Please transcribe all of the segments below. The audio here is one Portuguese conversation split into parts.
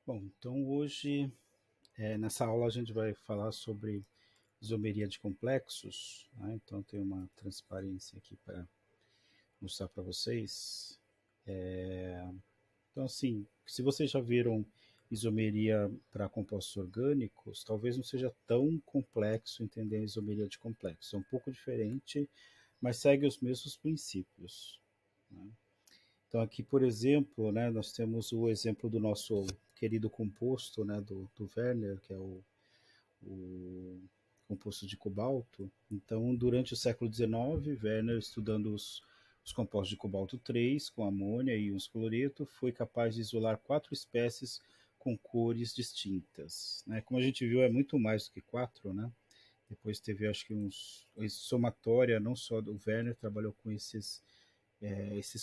Bom, então hoje, nessa aula a gente vai falar sobre isomeria de complexos, né? Então tem uma transparência aqui para mostrar para vocês. Então assim, se vocês já viram isomeria para compostos orgânicos, talvez não seja tão complexo entender a isomeria de complexos. É um pouco diferente, mas segue os mesmos princípios, né? Então aqui, por exemplo, né, nós temos o exemplo do nosso querido composto, né, do Werner, que é o composto de cobalto. Então, durante o século XIX, Werner, estudando os compostos de cobalto 3 com amônia e uns cloreto, foi capaz de isolar 4 espécies com cores distintas, né? Como a gente viu, é muito mais do que 4, né? Depois teve, acho que somatória, não só do Werner, trabalhou com esses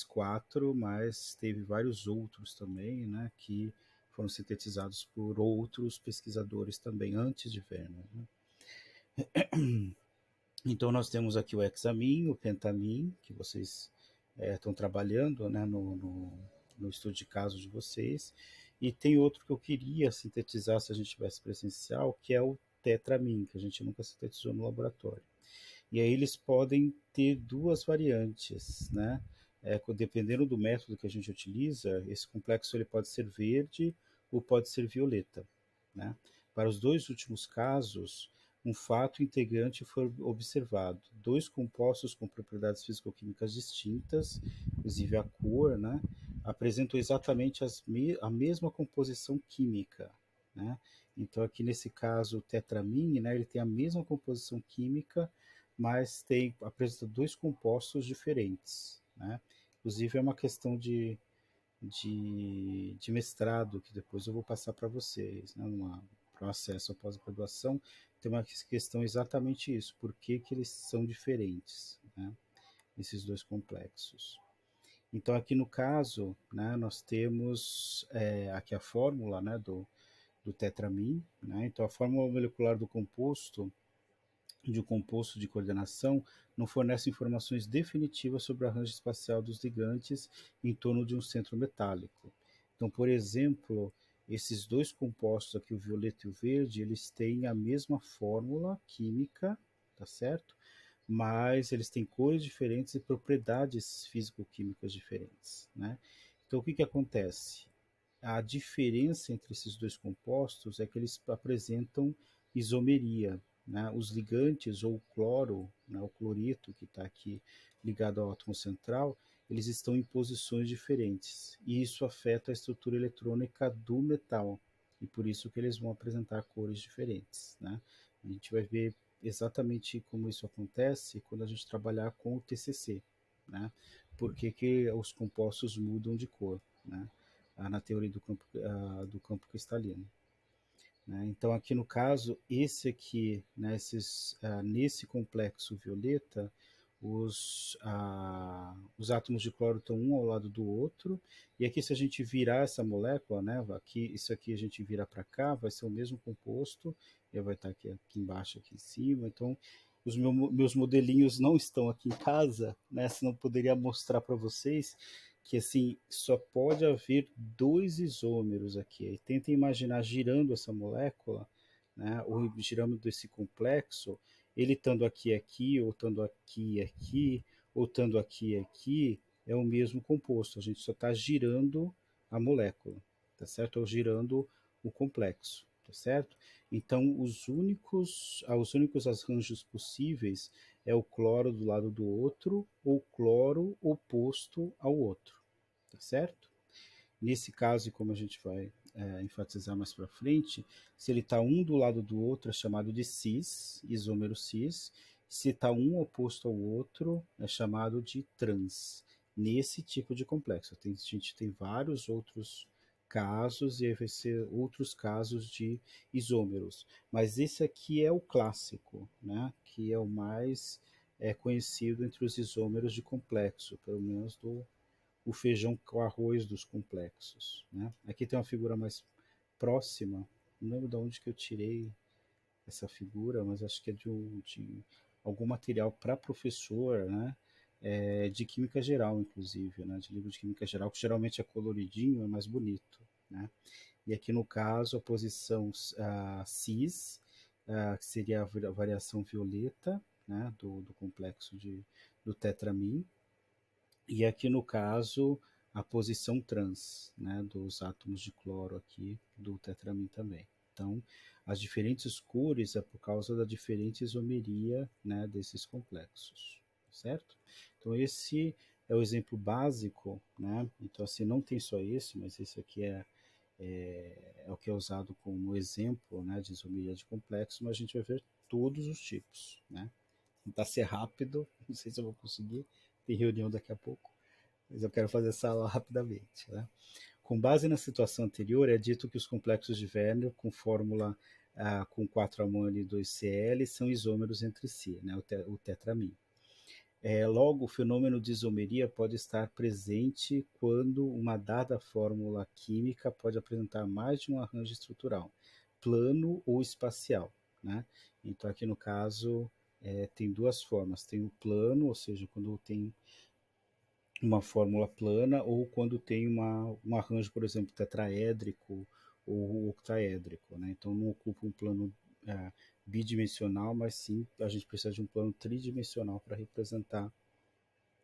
4, mas teve vários outros também, né, que foram sintetizados por outros pesquisadores também antes de Werner, né? Então nós temos aqui o hexamin, o pentamin, que vocês estão trabalhando, né, no estudo de caso de vocês, e tem outro que eu queria sintetizar se a gente tivesse presencial, que é o tetramin, que a gente nunca sintetizou no laboratório. E aí eles podem ter duas variantes, né? Dependendo do método que a gente utiliza, esse complexo ele pode ser verde ou pode ser violeta, né? Para os dois últimos casos, um fato integrante foi observado. Dois compostos com propriedades físico-químicas distintas, inclusive a cor, né, apresentam exatamente a mesma composição química, né? Então aqui nesse caso o tetramin, né, ele tem a mesma composição química, mas apresenta dois compostos diferentes, né? Inclusive é uma questão de mestrado que depois eu vou passar para vocês, né? Para o acesso à pós-graduação, tem uma questão exatamente isso, por que que eles são diferentes, né? Esses dois complexos. Então aqui no caso, né, nós temos aqui a fórmula, né, do tetramin, né? Então a fórmula molecular do composto de um composto de coordenação não fornece informações definitivas sobre o arranjo espacial dos ligantes em torno de um centro metálico. Então, por exemplo, esses dois compostos aqui, o violeta e o verde, eles têm a mesma fórmula química, tá certo? Mas eles têm cores diferentes e propriedades físico-químicas diferentes, né? Então, o que que acontece? A diferença entre esses dois compostos é que eles apresentam isomeria, né? Os ligantes ou o cloro, né, o cloreto que está aqui ligado ao átomo central, eles estão em posições diferentes e isso afeta a estrutura eletrônica do metal e por isso que eles vão apresentar cores diferentes, né? A gente vai ver exatamente como isso acontece quando a gente trabalhar com o TCC, né? Por que que os compostos mudam de cor, né? Na teoria do campo cristalino, né? Então, aqui no caso, esse aqui, né, nesse complexo violeta, os átomos de cloro estão um ao lado do outro, e aqui se a gente virar essa molécula, né, isso aqui a gente virar para cá, vai ser o mesmo composto, e vai estar aqui embaixo, aqui em cima. Então, os meus modelinhos não estão aqui em casa, né, senão eu poderia mostrar para vocês que assim só pode haver dois isômeros aqui. E tenta imaginar girando essa molécula, né, ou girando desse complexo, ele estando aqui, ou estando aqui, ou estando aqui, é o mesmo composto. A gente só está girando a molécula, tá certo? Ou girando o complexo, tá certo? Então, os únicos arranjos possíveis é o cloro do lado do outro ou cloro oposto ao outro, tá certo? Nesse caso, e como a gente vai enfatizar mais para frente, se ele está um do lado do outro é chamado de cis, isômero cis. Se está um oposto ao outro é chamado de trans. Nesse tipo de complexo, a gente tem vários outros casos e aí vai ser outros casos de isômeros. Mas esse aqui é o clássico, né? Que é o mais conhecido entre os isômeros de complexo, pelo menos o feijão com arroz dos complexos, né? Aqui tem uma figura mais próxima, não lembro de onde que eu tirei essa figura, mas acho que é de algum material para professor, né? De química geral, inclusive, né? De livro de química geral, que geralmente é coloridinho, é mais bonito, né? e aqui no caso a posição cis, que seria a variação violeta, né, do complexo do tetramin, e aqui no caso a posição trans, né, dos átomos de cloro aqui do tetramin também. Então, as diferentes cores é por causa da diferente isomeria, né, desses complexos, certo? Então, esse é o exemplo básico, né? Então, assim, não tem só esse, mas esse aqui é o que é usado como exemplo, né, de isomeria de complexo, mas a gente vai ver todos os tipos, né? Tentar ser rápido, não sei se eu vou conseguir, tem reunião daqui a pouco, mas eu quero fazer essa aula rapidamente, né? Com base na situação anterior, é dito que os complexos de Werner com fórmula com 4-amônio e 2Cl são isômeros entre si, né, o tetramin. Logo, o fenômeno de isomeria pode estar presente quando uma dada fórmula química pode apresentar mais de um arranjo estrutural, plano ou espacial, né? Então, aqui no caso, tem duas formas. Tem o plano, ou seja, quando tem uma fórmula plana, ou quando tem um arranjo, por exemplo, tetraédrico ou octaédrico, né? Então não ocupa um plano bidimensional, mas sim a gente precisa de um plano tridimensional para representar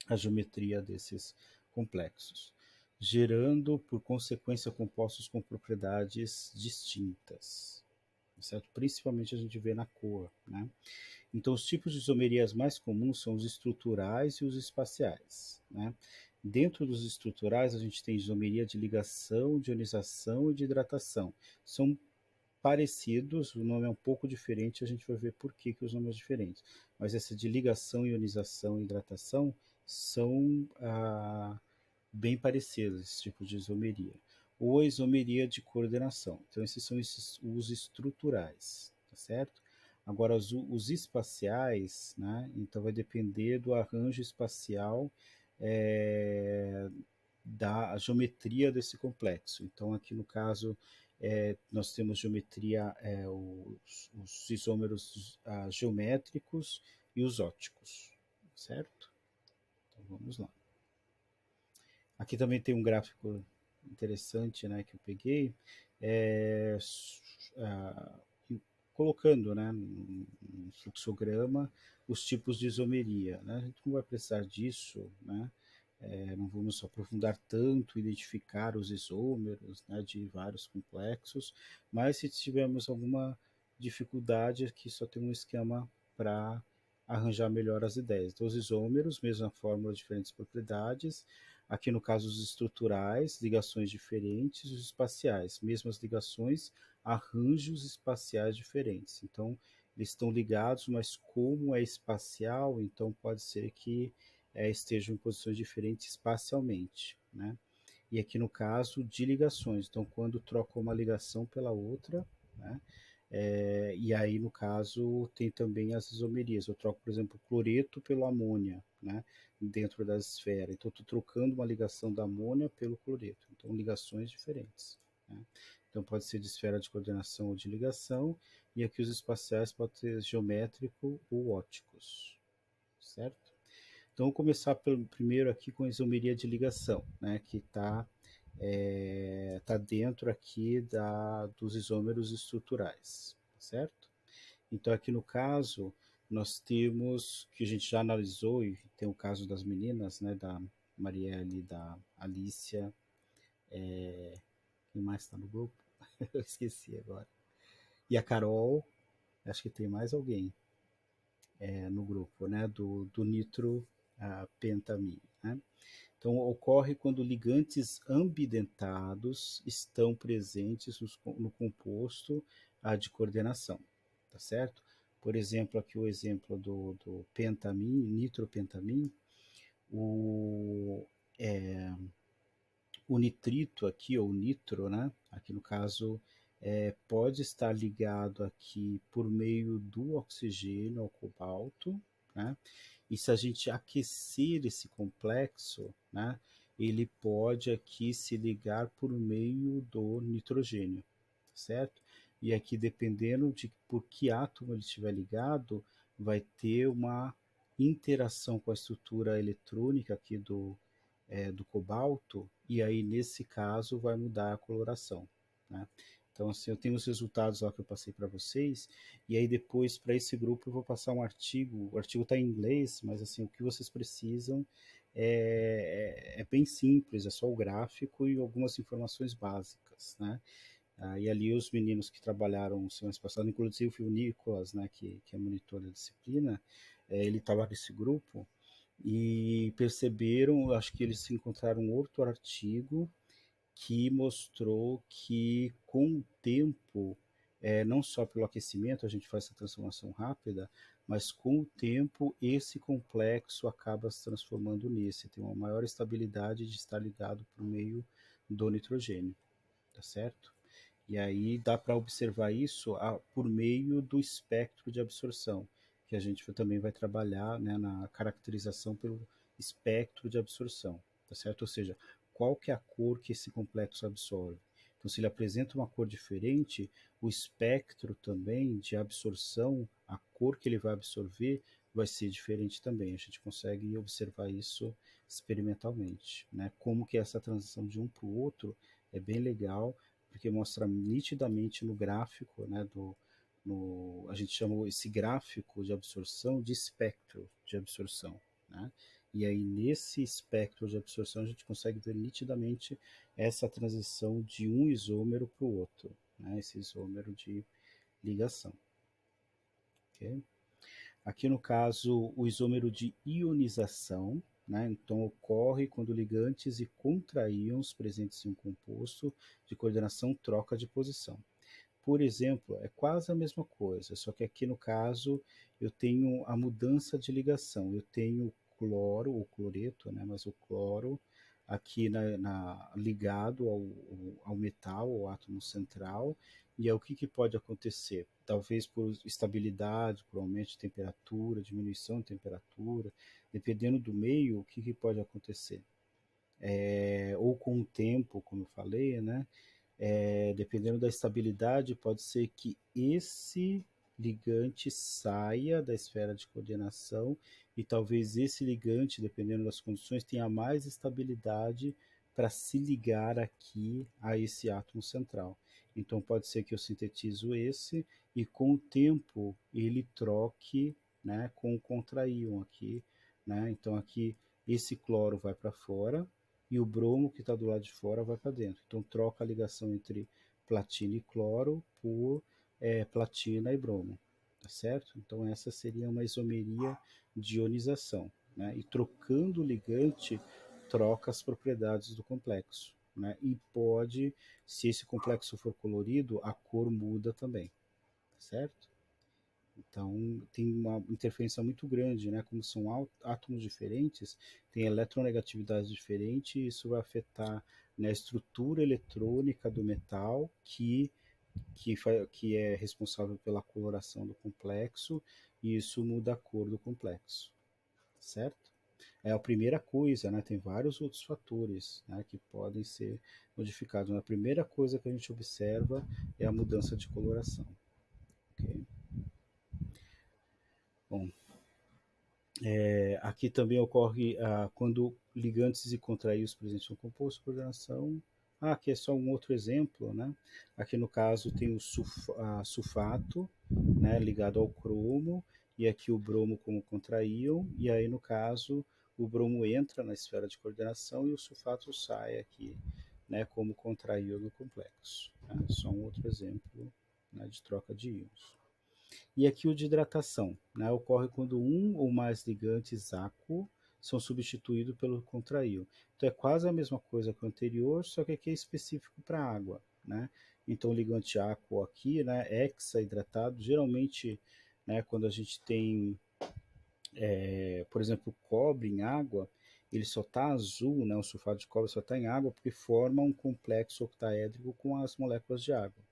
a geometria desses complexos, gerando, por consequência, compostos com propriedades distintas, certo? Principalmente a gente vê na cor, né? Então, os tipos de isomerias mais comuns são os estruturais e os espaciais, né? Dentro dos estruturais, a gente tem isomeria de ligação, de ionização e de hidratação. São parecidos, o nome é um pouco diferente, a gente vai ver por que os nomes são diferentes. Mas essa de ligação, ionização e hidratação são bem parecidos, esse tipo de isomeria. Ou a isomeria de coordenação. Então, esses são os estruturais, tá certo? Agora, os espaciais, né? Então, vai depender do arranjo espacial da geometria desse complexo. Então, aqui no caso, nós temos geometria, os isômeros geométricos e os óticos, certo? Então, vamos lá. Aqui também tem um gráfico interessante, né, que eu peguei, é, ah, colocando, né, um fluxograma os tipos de isomeria, né? A gente não vai precisar disso, né? Não vamos aprofundar tanto, identificar os isômeros, né, de vários complexos, mas se tivermos alguma dificuldade, aqui só tem um esquema para arranjar melhor as ideias. Então, os isômeros, mesma fórmula, diferentes propriedades. Aqui no caso, os estruturais, ligações diferentes, os espaciais, mesmas ligações, arranjos espaciais diferentes. Então, eles estão ligados, mas como é espacial, então pode ser que estejam em posições diferentes espacialmente, né? E aqui no caso de ligações, então quando troca uma ligação pela outra, né? E aí no caso tem também as isomerias. Eu troco, por exemplo, o cloreto pelo amônia, né? Dentro da esfera. Então estou trocando uma ligação da amônia pelo cloreto. Então ligações diferentes, né? Então pode ser de esfera de coordenação ou de ligação, e aqui os espaciais podem ser geométrico ou óticos, certo? Então, vou começar primeiro aqui com a isomeria de ligação, né, que está tá dentro aqui dos isômeros estruturais, certo? Então, aqui no caso, nós temos, que a gente já analisou, e tem o caso das meninas, né, da Marielle, da Alicia, quem mais está no grupo? Eu esqueci agora. E a Carol, acho que tem mais alguém no grupo, né, do nitropentamina, né? Então, ocorre quando ligantes ambidentados estão presentes no composto de coordenação, tá certo? Por exemplo, aqui o exemplo do pentamin, nitropentamin, o, é, o nitrito aqui, ou nitro, né? Aqui no caso, pode estar ligado aqui por meio do oxigênio ao cobalto, né? E se a gente aquecer esse complexo, né, ele pode aqui se ligar por meio do nitrogênio, certo? E aqui, dependendo de por que átomo ele estiver ligado, vai ter uma interação com a estrutura eletrônica aqui do cobalto, e aí nesse caso vai mudar a coloração, né? Então, assim, eu tenho os resultados lá que eu passei para vocês, e aí depois, para esse grupo, eu vou passar um artigo. O artigo está em inglês, mas assim, o que vocês precisam é bem simples, é só o gráfico e algumas informações básicas, né? E ali os meninos que trabalharam semana passada, inclusive o Nicolas, né, que é monitor da disciplina, ele estava nesse grupo e perceberam, acho que eles encontraram outro artigo que mostrou que com o tempo, não só pelo aquecimento a gente faz essa transformação rápida, mas com o tempo esse complexo acaba se transformando nesse, tem uma maior estabilidade de estar ligado por meio do nitrogênio, tá certo? E aí dá para observar isso por meio do espectro de absorção, que a gente também vai trabalhar, né, na caracterização pelo espectro de absorção, tá certo? Ou seja, qual que é a cor que esse complexo absorve. Então, se ele apresenta uma cor diferente, o espectro também de absorção, a cor que ele vai absorver, vai ser diferente também. A gente consegue observar isso experimentalmente, né? Como que é essa transição de um para o outro é bem legal, porque mostra nitidamente no gráfico, né, a gente chama esse gráfico de absorção de espectro de absorção, né? E aí nesse espectro de absorção a gente consegue ver nitidamente essa transição de um isômero para o outro, né? Esse isômero de ligação. Okay? Aqui no caso o isômero de ionização, né? Então ocorre quando ligantes e contraíons presentes em um composto de coordenação troca de posição. Por exemplo, é quase a mesma coisa, só que aqui no caso eu tenho a mudança de ligação. Eu tenho cloro, ou cloreto, né, mas o cloro aqui ligado ao metal, ao átomo central, e é o que pode acontecer? Talvez por estabilidade, por aumento de temperatura, diminuição de temperatura, dependendo do meio, o que pode acontecer? Ou com o tempo, como eu falei, né? Dependendo da estabilidade, pode ser que esse ligante saia da esfera de coordenação e talvez esse ligante, dependendo das condições, tenha mais estabilidade para se ligar aqui a esse átomo central. Então pode ser que eu sintetizo esse e com o tempo ele troque, né, com o contraíon aqui, né? Então aqui esse cloro vai para fora e o bromo que está do lado de fora vai para dentro. Então troca a ligação entre platina e cloro por platina e bromo, tá certo? Então essa seria uma isomeria de ionização, né? E trocando o ligante, troca as propriedades do complexo, né? E pode, se esse complexo for colorido, a cor muda também, tá certo? Então, tem uma interferência muito grande, né? Como são átomos diferentes, tem eletronegatividade diferente, e isso vai afetar, né, a estrutura eletrônica do metal, que é responsável pela coloração do complexo, e isso muda a cor do complexo, certo? É a primeira coisa, né? Tem vários outros fatores, né, que podem ser modificados. A primeira coisa que a gente observa é a mudança de coloração. Ok? Bom, aqui também ocorre quando ligantes e contraídos presentes no composto de coordenação. Aqui é só um outro exemplo, né? Aqui no caso tem o sulfato, né, ligado ao cromo, e aqui o bromo como contraíon, e aí no caso o bromo entra na esfera de coordenação e o sulfato sai aqui, né, como contraíon no complexo. Né? Só um outro exemplo, né, de troca de íons. E aqui o de hidratação, né, ocorre quando um ou mais ligantes aquo são substituídos pelo contraíon. Então é quase a mesma coisa que o anterior, só que aqui é específico para água, né? Então o ligante aquo aqui, né, hexaidratado, geralmente, né, quando a gente tem, por exemplo, cobre em água, ele só está azul, né, o sulfato de cobre só está em água porque forma um complexo octaédrico com as moléculas de água.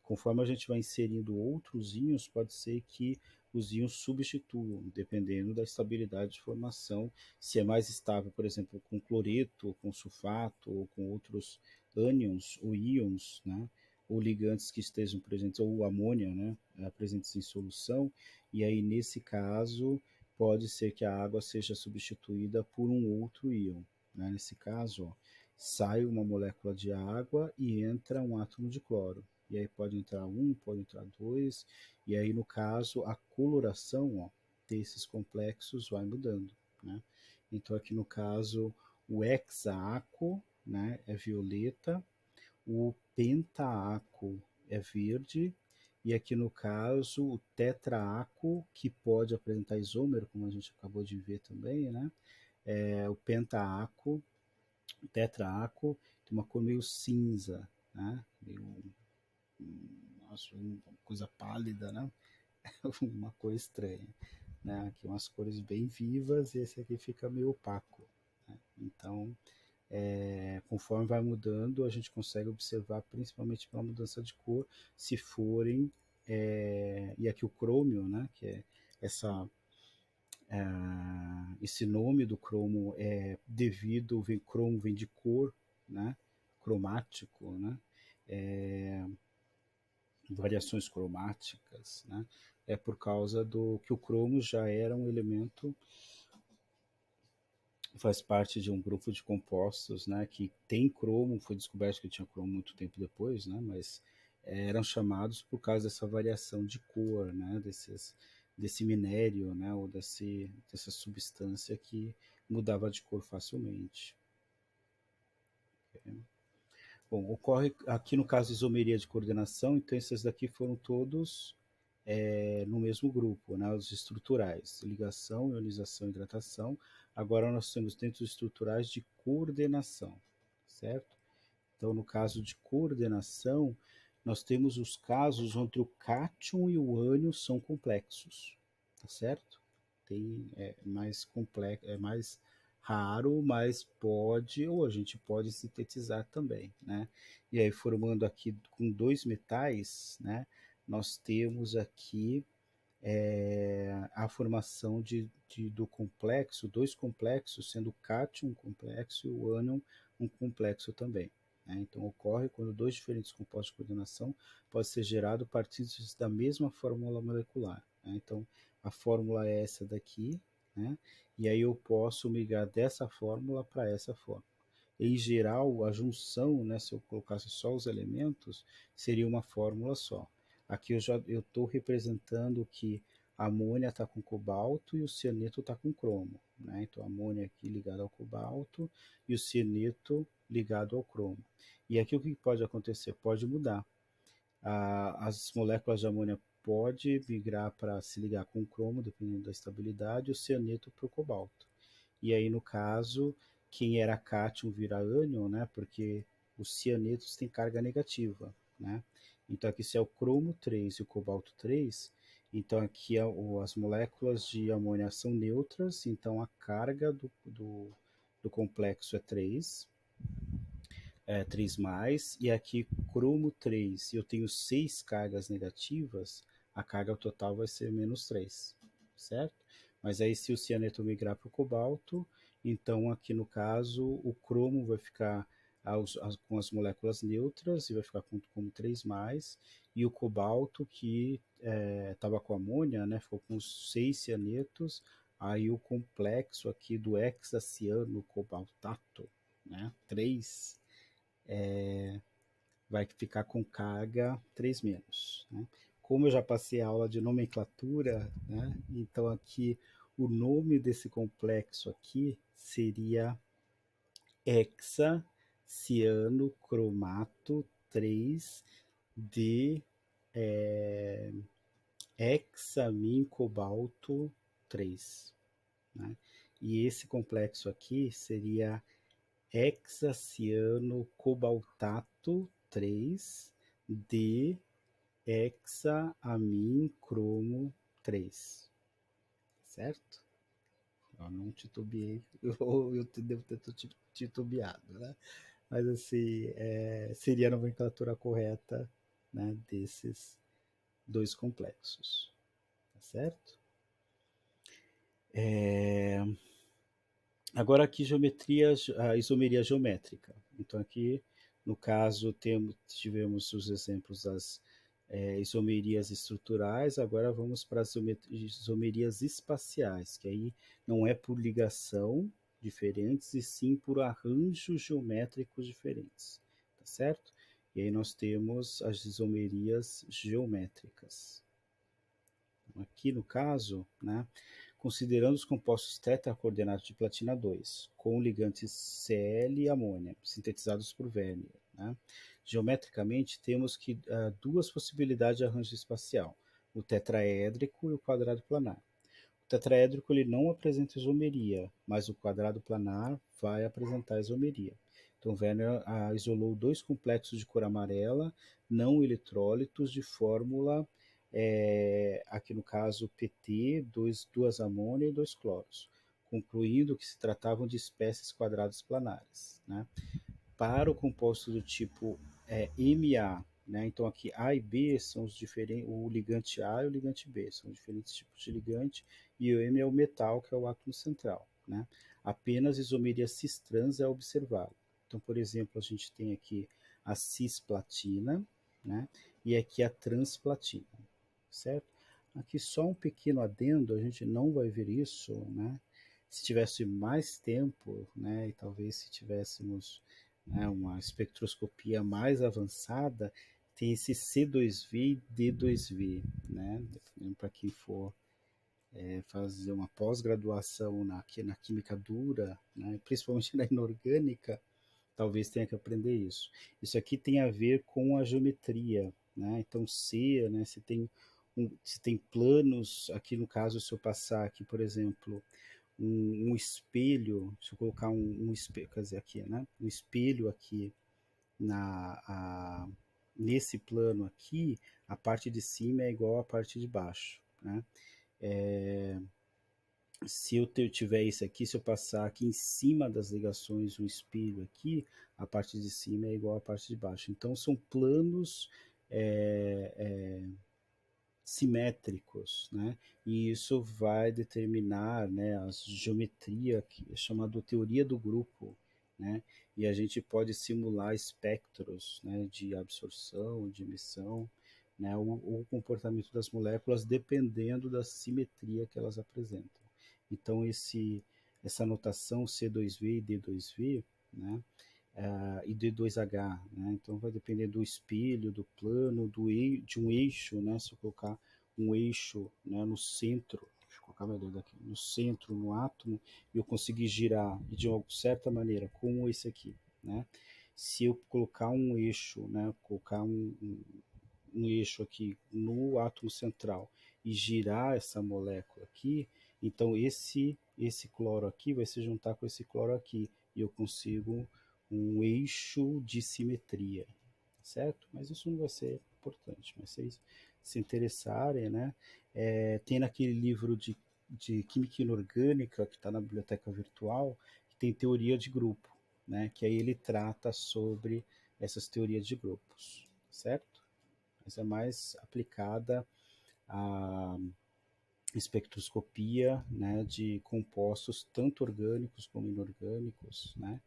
Conforme a gente vai inserindo outros íons, pode ser que os íons substituam, dependendo da estabilidade de formação. Se é mais estável, por exemplo, com cloreto, com sulfato, ou com outros ânions ou íons, né? Ou ligantes que estejam presentes, ou amônia, né? Presentes em solução. E aí, nesse caso, pode ser que a água seja substituída por um outro íon. Né? Nesse caso, ó, sai uma molécula de água e entra um átomo de cloro. E aí pode entrar um, pode entrar dois, e aí no caso a coloração, ó, desses complexos vai mudando, né? Então aqui no caso o hexaaco, né, é violeta, o pentaaco é verde, e aqui no caso o tetraaco, que pode apresentar isômero, como a gente acabou de ver também, né? O pentaaco, o tetraaco, tem uma cor meio cinza, né? Meio, nossa, uma coisa pálida, né? Uma cor estranha, né? Aqui umas cores bem vivas e esse aqui fica meio opaco, né? Então, conforme vai mudando, a gente consegue observar principalmente pela mudança de cor, se forem, e aqui o crômio, né, que é essa, esse nome do cromo é devido, cromo vem de cor, né, cromático, né, é, variações cromáticas, né, é por causa do que o cromo já era um elemento, faz parte de um grupo de compostos, né, que tem cromo, foi descoberto que tinha cromo muito tempo depois, né, mas eram chamados por causa dessa variação de cor, né, desse minério, né, ou dessa substância que mudava de cor facilmente. Bom, ocorre aqui no caso de isomeria de coordenação, então esses daqui foram todos no mesmo grupo, né, os estruturais, ligação, ionização e hidratação. Agora nós temos dentro dos estruturais de coordenação, certo? Então, no caso de coordenação, nós temos os casos onde o cátion e o ânion são complexos, tá certo? Mais complexo, é mais raro, mas pode, ou a gente pode sintetizar também, né? E aí, formando aqui com dois metais, né? Nós temos aqui a formação do complexo, dois complexos, sendo o cátion um complexo e o ânion um complexo também, né? Então, ocorre quando dois diferentes compostos de coordenação podem ser gerados a partir da mesma fórmula molecular, né? Então, a fórmula é essa daqui, né? E aí eu posso migrar dessa fórmula para essa fórmula. Em geral, a junção, né, se eu colocasse só os elementos, seria uma fórmula só. Aqui eu estou representando que a amônia está com cobalto e o cianeto está com cromo, né? Então a amônia aqui ligada ao cobalto e o cianeto ligado ao cromo. E aqui o que pode acontecer? Pode mudar. As moléculas de amônia pode migrar para se ligar com o cromo, dependendo da estabilidade, e o cianeto para o cobalto. E aí, no caso, quem era cátion vira ânion, né? Porque os cianetos têm carga negativa, né? Então, aqui se é o cromo 3 e o cobalto 3, então aqui as moléculas de amônia são neutras, então a carga do complexo é 3, 3 mais, e aqui cromo 3, e eu tenho 6 cargas negativas, a carga total vai ser menos 3, certo? Mas aí se o cianeto migrar para o cobalto, então aqui no caso o cromo vai ficar com as moléculas neutras e vai ficar como 3 mais, e o cobalto que estava com amônia, né, ficou com 6 cianetos, aí o complexo aqui do hexaciano cobaltato, né, 3, vai ficar com carga 3 menos, né? Como eu já passei a aula de nomenclatura, né? Então aqui o nome desse complexo aqui seria hexacianocromato 3 de hexamin cobalto 3, né? E esse complexo aqui seria hexaciano cobaltato 3 de hexaamin cromo 3, certo? Eu não titubeei, eu devo ter titubeado, né? Mas assim, seria a nomenclatura correta, né, desses dois complexos, tá certo? Agora aqui geometria, a isomeria geométrica. Então aqui, no caso, tivemos os exemplos das isomerias estruturais, agora vamos para as isomerias espaciais, que aí não é por ligação, diferentes, e sim por arranjos geométricos diferentes, tá certo? E aí nós temos as isomerias geométricas. Aqui no caso, né, considerando os compostos tetracoordenados de platina 2, com ligantes Cl e amônia, sintetizados por Werner, né? Geometricamente, temos que duas possibilidades de arranjo espacial, o tetraédrico e o quadrado planar. O tetraédrico ele não apresenta isomeria, mas o quadrado planar vai apresentar isomeria. Então, Werner isolou dois complexos de cor amarela não eletrólitos de fórmula, aqui no caso PT, duas amônia e dois cloros, concluindo que se tratavam de espécies quadradas planares, né? Para o composto do tipo MA, né? Então aqui A e B são os diferentes, o ligante A e o ligante B são diferentes tipos de ligante, e o M é o metal, que é o átomo central, né? Apenas isomeria cis-trans é observada. Então, por exemplo, a gente tem aqui a cisplatina, né? E aqui a transplatina, certo? Aqui só um pequeno adendo, a gente não vai ver isso, né? Se tivesse mais tempo, né? E talvez se tivéssemos, né, uma espectroscopia mais avançada, tem esse C2V e D2V, né? Para quem for fazer uma pós-graduação na química dura, né, principalmente na inorgânica, talvez tenha que aprender isso. Isso aqui tem a ver com a geometria, né? Então, né, se tem planos, aqui no caso, se eu passar aqui, por exemplo, um espelho, se eu colocar um espelho, quer dizer, aqui, né? Um espelho aqui nesse plano aqui, a parte de cima é igual à parte de baixo, né? Se eu tiver isso aqui, se eu passar aqui em cima das ligações um espelho aqui, a parte de cima é igual à parte de baixo. Então são planos é, é, simétricos, né? E isso vai determinar, né, a geometria, que é chamada teoria do grupo, né? E a gente pode simular espectros, né, de absorção, de emissão, né, o comportamento das moléculas dependendo da simetria que elas apresentam. Então essa notação C2V e D2V, né, e D2H, né? Então vai depender do espelho, do plano, de um eixo, né? Se eu colocar um eixo, né, no centro, deixa eu colocar meu dedo aqui, no centro, no átomo, e eu conseguir girar de uma certa maneira, como esse aqui, né? Se eu colocar um eixo, né, colocar um eixo aqui no átomo central e girar essa molécula aqui, então esse cloro aqui vai se juntar com esse cloro aqui, e eu consigo um eixo de simetria, certo? Mas isso não vai ser importante, mas vocês se interessarem, né? Tem naquele livro de Química Inorgânica, que está na biblioteca virtual, que tem teoria de grupo, né? Que aí ele trata sobre essas teorias de grupos, certo? Mas é mais aplicada à espectroscopia, né, de compostos tanto orgânicos como inorgânicos, né?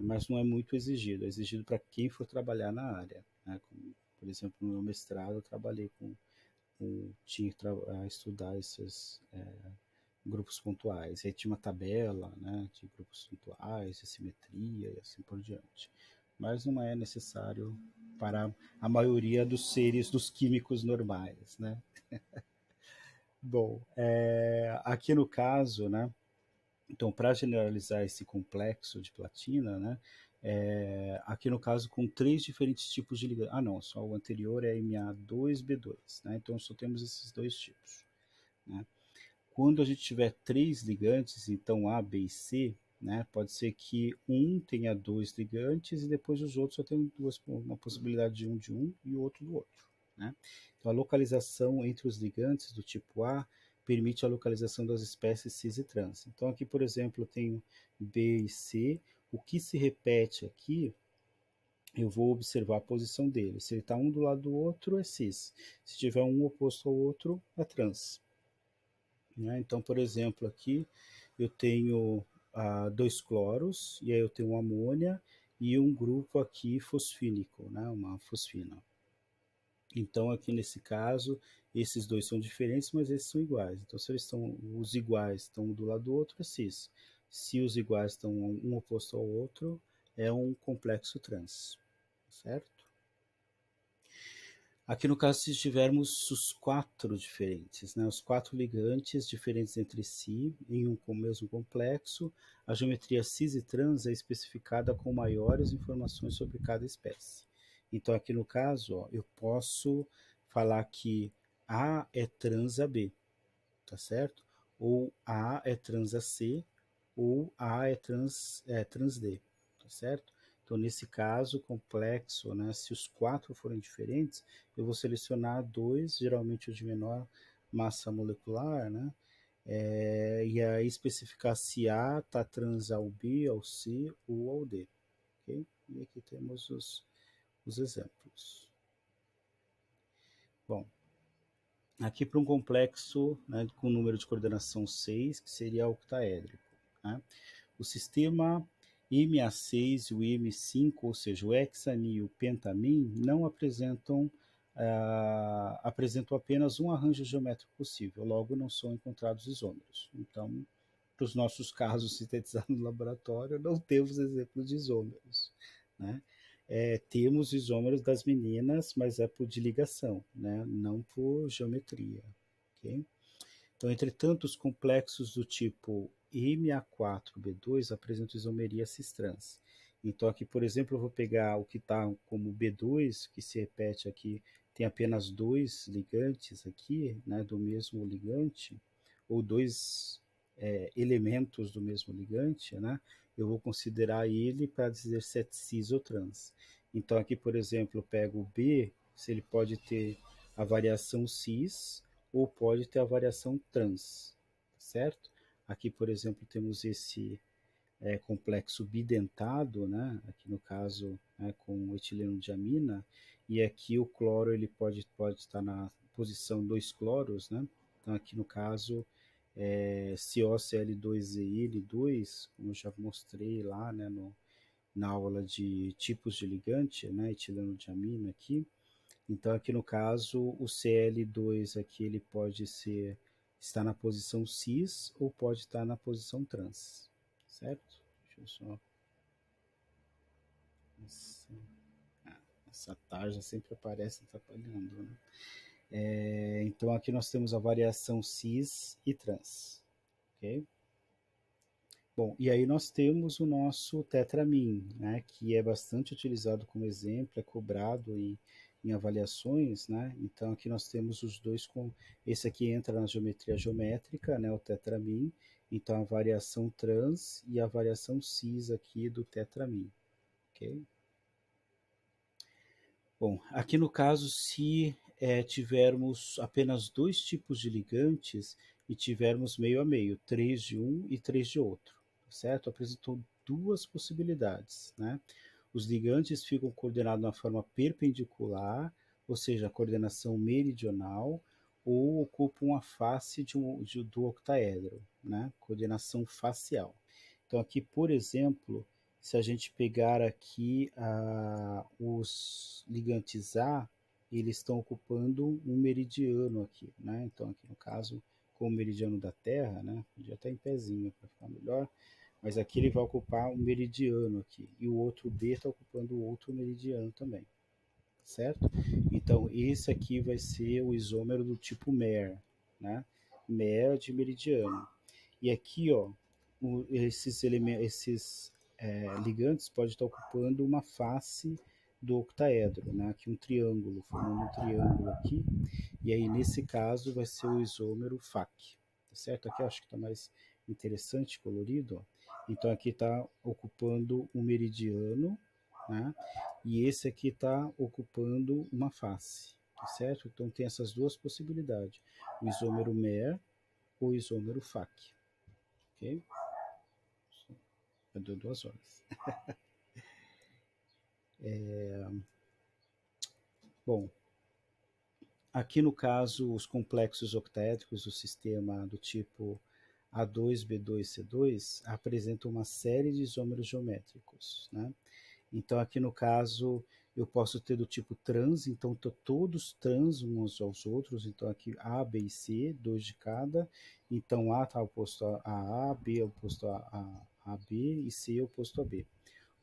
Mas não é muito exigido, é exigido para quem for trabalhar na área, né? Como, por exemplo, no meu mestrado eu trabalhei tinha que estudar esses grupos pontuais, aí tinha uma tabela, né, de grupos pontuais, de simetria e assim por diante, mas não é necessário para a maioria dos seres, dos químicos normais, né? Bom, aqui no caso, né, então, para generalizar esse complexo de platina, né, aqui no caso com três diferentes tipos de ligante. Ah, não, só o anterior é Ma2B2, né? Então só temos esses dois tipos, né? Quando a gente tiver três ligantes, então A, B e C, né, pode ser que um tenha dois ligantes e depois os outros só tem uma possibilidade de um e o outro do outro, né? Então a localização entre os ligantes do tipo A permite a localização das espécies cis e trans. Então aqui, por exemplo, eu tenho B e C. O que se repete aqui, eu vou observar a posição dele. Se ele está um do lado do outro, é cis. Se tiver um oposto ao outro, é trans, né? Então, por exemplo, aqui eu tenho dois cloros, e aí eu tenho uma amônia e um grupo aqui fosfínico, né? Uma fosfina. Então, aqui nesse caso, esses dois são diferentes, mas esses são iguais. Então, se eles estão, os iguais estão um do lado do outro, é cis. se os iguais estão um oposto ao outro, é um complexo trans, certo? Aqui no caso, se tivermos os quatro diferentes, né, os quatro ligantes diferentes entre si, em um mesmo complexo, a geometria cis e trans é especificada com maiores informações sobre cada espécie. Então, aqui no caso, ó, eu posso falar que A é trans a B, tá certo? Ou A é trans a C, ou A é trans D, tá certo? Então, nesse caso complexo, né, se os quatro forem diferentes, eu vou selecionar dois, geralmente o de menor massa molecular, né? E aí especificar se A está trans ao B, ao C ou ao D. Okay? E aqui temos os exemplos. Bom, aqui para um complexo, né, com número de coordenação 6, que seria octaédrico. Né? O sistema MA6 e o M5, ou seja, o hexamin e o pentamin, não apresentam apenas um arranjo geométrico possível, logo não são encontrados isômeros. Então, para os nossos casos sintetizados no laboratório, não temos exemplos de isômeros. Né? Temos isômeros das meninas, mas é por de ligação, né? Não por geometria. Okay? Então, entretanto, os complexos do tipo MA4B2 apresentam isomeria cis-trans. Então, aqui, por exemplo, eu vou pegar o que está como B2, que se repete aqui, tem apenas dois ligantes aqui, né, do mesmo ligante, ou dois elementos do mesmo ligante, né, eu vou considerar ele para dizer se é cis ou trans. Então, aqui, por exemplo, eu pego o B, se ele pode ter a variação cis, ou pode ter a variação trans, certo? Aqui, por exemplo, temos esse complexo bidentado, né? Aqui no caso, né, com etileno de amina, e aqui o cloro ele pode estar na posição 2 cloros, né? Então aqui no caso COCl2ZIL2, como eu já mostrei lá, né, na aula de tipos de ligante, né, etileno de amina aqui. Então, aqui no caso, o Cl2 aqui ele pode estar na posição cis ou pode estar na posição trans, certo? Deixa eu só... Essa tarja sempre aparece atrapalhando, né? Então, aqui nós temos a variação cis e trans, ok? Bom, e aí nós temos o nosso tetramin, né, que é bastante utilizado como exemplo, é cobrado em avaliações, né? Então aqui nós temos os dois com esse aqui entra na geometria geométrica, né, o tetramin. Então a variação trans e a variação cis aqui do tetramin, ok? Bom, aqui no caso, se tivermos apenas dois tipos de ligantes e tivermos meio a meio, 3 de um e 3 de outro, certo? Apresentou duas possibilidades, né? Os ligantes ficam coordenados na forma perpendicular, ou seja, a coordenação meridional, ou ocupam a face do octaedro, né? Coordenação facial. Então aqui, por exemplo, se a gente pegar aqui os ligantes A, eles estão ocupando um meridiano aqui, né? Então aqui no caso, com o meridiano da Terra, né? Podia até em pezinho para ficar melhor, mas aqui ele vai ocupar um meridiano aqui, e o outro B está ocupando o outro meridiano também, certo? Então esse aqui vai ser o isômero do tipo MER, né? MER de meridiano. E aqui, ó, esses elementos, esses ligantes podem estar ocupando uma face do octaedro, né? Aqui um triângulo, formando um triângulo aqui, e aí nesse caso vai ser o isômero FAC, tá certo? Aqui eu acho que está mais interessante, colorido, ó. Então aqui está ocupando um meridiano, né? E esse aqui está ocupando uma face, tá certo? Então tem essas duas possibilidades, o isômero MER ou o isômero FAC, ok? Deu 2 horas. Bom, aqui no caso, os complexos octaédricos do sistema do tipo A2, B2, C2 apresentam uma série de isômeros geométricos, né? Então, aqui no caso, eu posso ter do tipo trans, então todos trans uns aos outros, então aqui A, B e C, dois de cada, então A está oposto a A, B é oposto a B e C é oposto a B.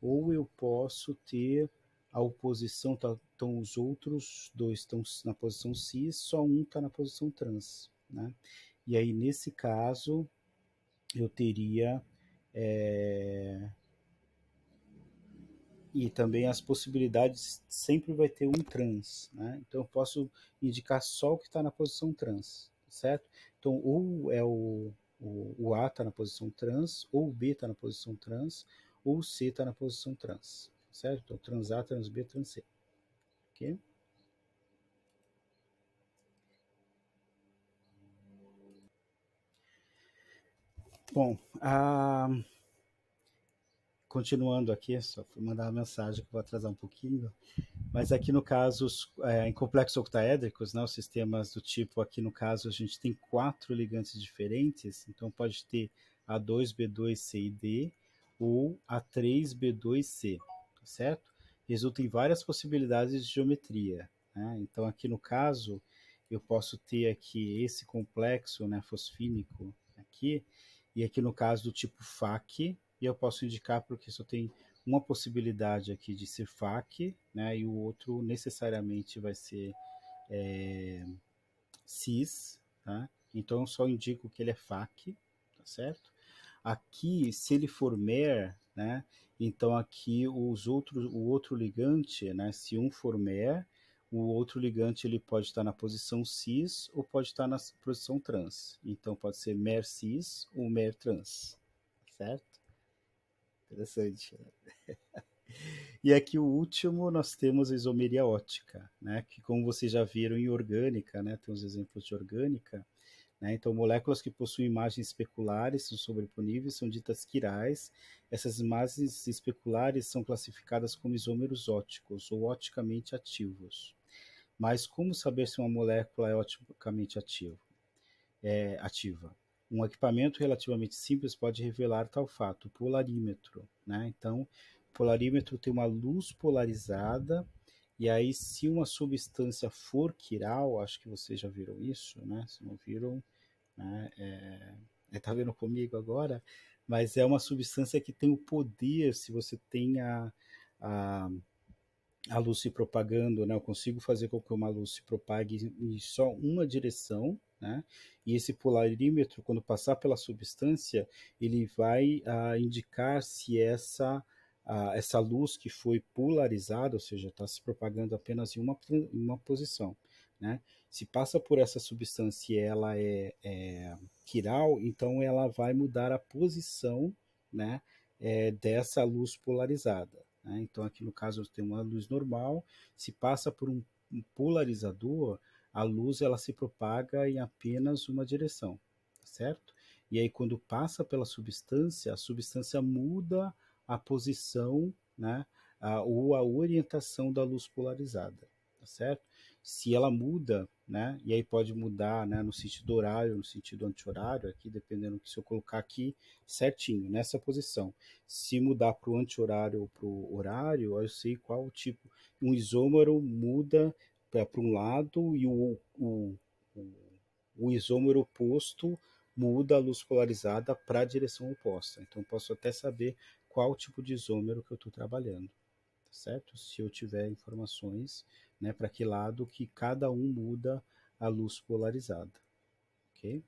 Ou eu posso ter a oposição, então os outros dois estão na posição cis, só um está na posição trans, né? E aí, nesse caso, eu teria é, e também as possibilidades, sempre vai ter um trans, né? Então eu posso indicar só o que está na posição trans, certo? Então ou é o A está na posição trans, ou o B está na posição trans, ou o C está na posição trans, certo? Então trans A, trans B, trans C, ok? Bom, continuando aqui, só fui mandar uma mensagem que vou atrasar um pouquinho. Mas aqui no caso, em complexos octaédricos, né, os sistemas do tipo, aqui no caso, a gente tem quatro ligantes diferentes, então pode ter A2, B2, C e D, ou A3, B2, C, tá certo? Resulta em várias possibilidades de geometria, né? Então aqui no caso, eu posso ter aqui esse complexo, né, fosfínico aqui, e aqui no caso do tipo FAC, e eu posso indicar porque só tem uma possibilidade aqui de ser FAC, né, e o outro necessariamente vai ser cis, tá? Então eu só indico que ele é FAC, tá certo? Aqui, se ele for MER, né, então aqui o outro ligante, né, se um for MER, o outro ligante ele pode estar na posição cis ou pode estar na posição trans. Então pode ser MER cis ou MER trans, certo? Interessante. E aqui o último nós temos a isomeria ótica, né? Que como vocês já viram em orgânica, né? Tem os exemplos de orgânica, né? Então moléculas que possuem imagens especulares são sobreponíveis, são ditas quirais. Essas imagens especulares são classificadas como isômeros óticos ou oticamente ativos. Mas como saber se uma molécula é oticamente ativa? Um equipamento relativamente simples pode revelar tal fato, o polarímetro, né? Então, o polarímetro tem uma luz polarizada, e aí se uma substância for quiral, acho que vocês já viram isso, né? Se não viram, né? Tá vendo comigo agora? Mas é uma substância que tem o poder, se você tem a a luz se propagando, né? Eu consigo fazer com que uma luz se propague em só uma direção, né? E esse polarímetro, quando passar pela substância, ele vai indicar se essa luz que foi polarizada, ou seja, está se propagando apenas em uma posição, né? Se passa por essa substância e ela é quiral, então ela vai mudar a posição, né? Dessa luz polarizada, né? Então, aqui no caso, tem uma luz normal, se passa por um polarizador, a luz ela se propaga em apenas uma direção, tá certo? E aí, quando passa pela substância, a substância muda a posição, né, ou a orientação da luz polarizada, tá certo? Se ela muda, né, e aí pode mudar, né, no sentido horário, no sentido anti-horário, aqui dependendo que se eu colocar aqui certinho, nessa posição, se mudar para o anti-horário ou para o horário, eu sei qual o tipo. Um isômero muda para um lado e o isômero oposto muda a luz polarizada para a direção oposta. Então, posso até saber qual tipo de isômero que eu estou trabalhando, tá certo? Se eu tiver informações, né, para que lado que cada um muda a luz polarizada, ok?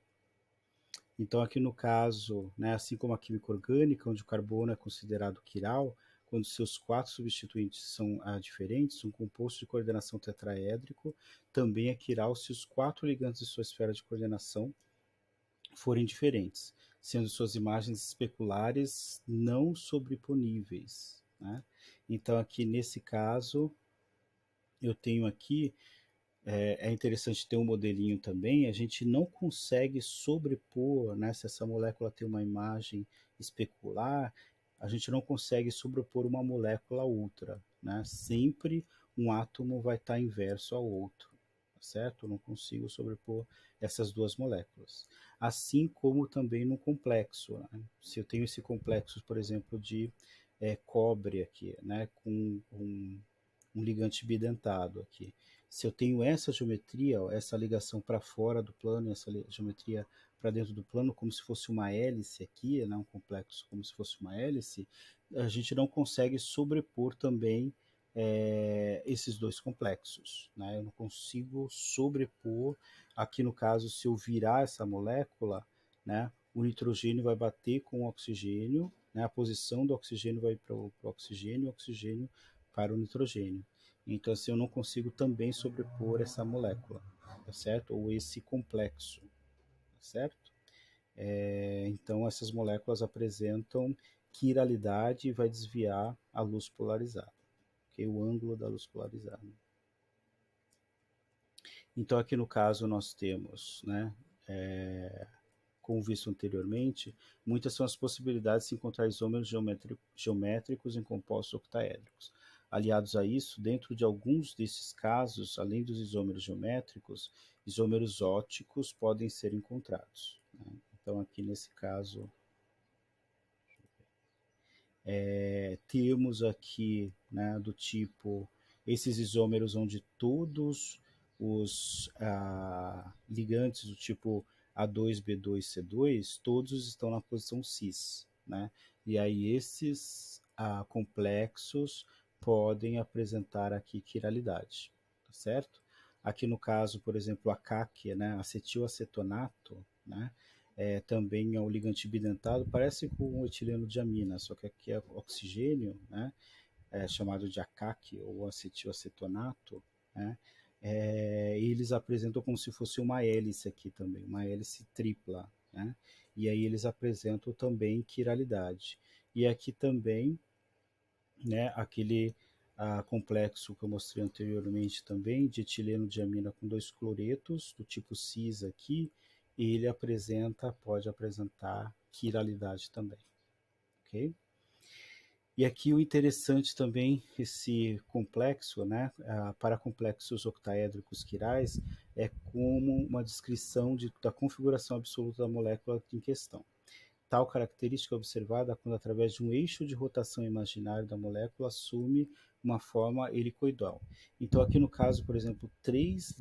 Então, aqui no caso, né, assim como a química orgânica, onde o carbono é considerado quiral, quando seus quatro substituintes são diferentes, um composto de coordenação tetraédrico também é quiral se os quatro ligantes de sua esfera de coordenação forem diferentes, sendo suas imagens especulares não sobreponíveis, né? Então, aqui nesse caso, eu tenho aqui é interessante ter um modelinho também, a gente não consegue sobrepor, né, se essa molécula tem uma imagem especular, a gente não consegue sobrepor uma molécula a outra, né? Sempre um átomo vai estar inverso ao outro, tá certo? Eu não consigo sobrepor essas duas moléculas. Assim como também no complexo, né? Se eu tenho esse complexo, por exemplo, de cobre aqui, né, com um ligante bidentado aqui. Se eu tenho essa geometria, ó, essa ligação para fora do plano, essa geometria para dentro do plano, como se fosse uma hélice aqui, né, um complexo como se fosse uma hélice, a gente não consegue sobrepor também esses dois complexos, né? Eu não consigo sobrepor, aqui no caso, se eu virar essa molécula, né, o nitrogênio vai bater com o oxigênio, né, a posição do oxigênio vai para o oxigênio, o oxigênio para o nitrogênio. Então, assim, eu não consigo também sobrepor essa molécula, tá certo? Ou esse complexo, tá certo? Então, essas moléculas apresentam quiralidade e vai desviar a luz polarizada, okay? O ângulo da luz polarizada. Então, aqui no caso, nós temos, né, como visto anteriormente, muitas são as possibilidades de se encontrar isômeros geométricos em compostos octaédricos. Aliados a isso, dentro de alguns desses casos, além dos isômeros geométricos, isômeros óticos podem ser encontrados, né? Então, aqui nesse caso, temos aqui, né, do tipo, esses isômeros onde todos os ligantes do tipo A2B2C2, todos estão na posição cis, né? E aí esses complexos podem apresentar aqui quiralidade, tá certo? Aqui no caso, por exemplo, a CAC, né, acetilacetonato, né, também é um ligante bidentado, parece com o etileno de amina, só que aqui é oxigênio, né, chamado de ACAC ou acetilacetonato, né, e eles apresentam como se fosse uma hélice aqui também, uma hélice tripla, né, e aí eles apresentam também quiralidade. E aqui também, né, aquele complexo que eu mostrei anteriormente também, de etileno de amina com dois cloretos, do tipo cis aqui, ele pode apresentar quiralidade também, ok? E aqui o interessante também, esse complexo, né, para complexos octaédricos quirais, é como uma descrição da configuração absoluta da molécula em questão. Tal característica é observada quando, através de um eixo de rotação imaginário da molécula, assume uma forma helicoidal. Então, aqui no caso, por exemplo, três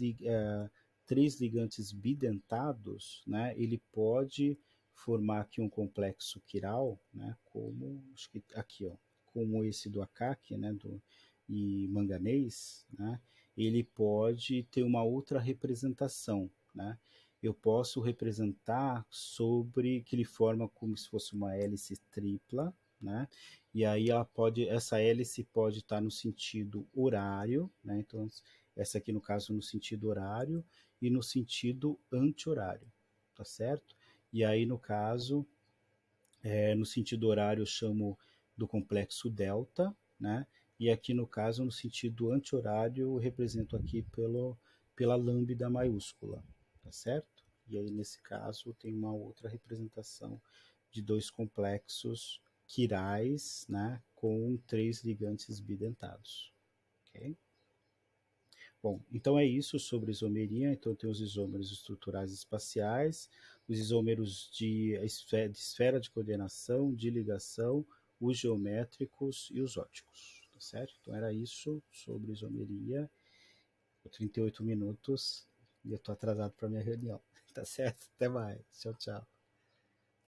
ligantes bidentados, né, ele pode formar aqui um complexo quiral, né, como acho que aqui, ó, como esse do ACAC, né, e manganês, né, ele pode ter uma outra representação, né? Eu posso representar sobre que ele forma como se fosse uma hélice tripla, né? E aí essa hélice pode estar no sentido horário, né? Então essa aqui no caso no sentido horário e no sentido anti-horário, tá certo? E aí no caso, no sentido horário eu chamo do complexo delta, né? E aqui no caso no sentido anti-horário eu represento aqui pela lambda maiúscula, tá certo? E aí, nesse caso, tem uma outra representação de dois complexos quirais, né, com três ligantes bidentados. Okay? Bom, então é isso sobre isomeria. Então tem os isômeros estruturais espaciais, os isômeros de esfera de coordenação, de ligação, os geométricos e os óticos. Tá certo? Então era isso sobre isomeria. 38 minutos e eu tô atrasado para minha reunião. Tá certo? Até mais. Tchau, tchau.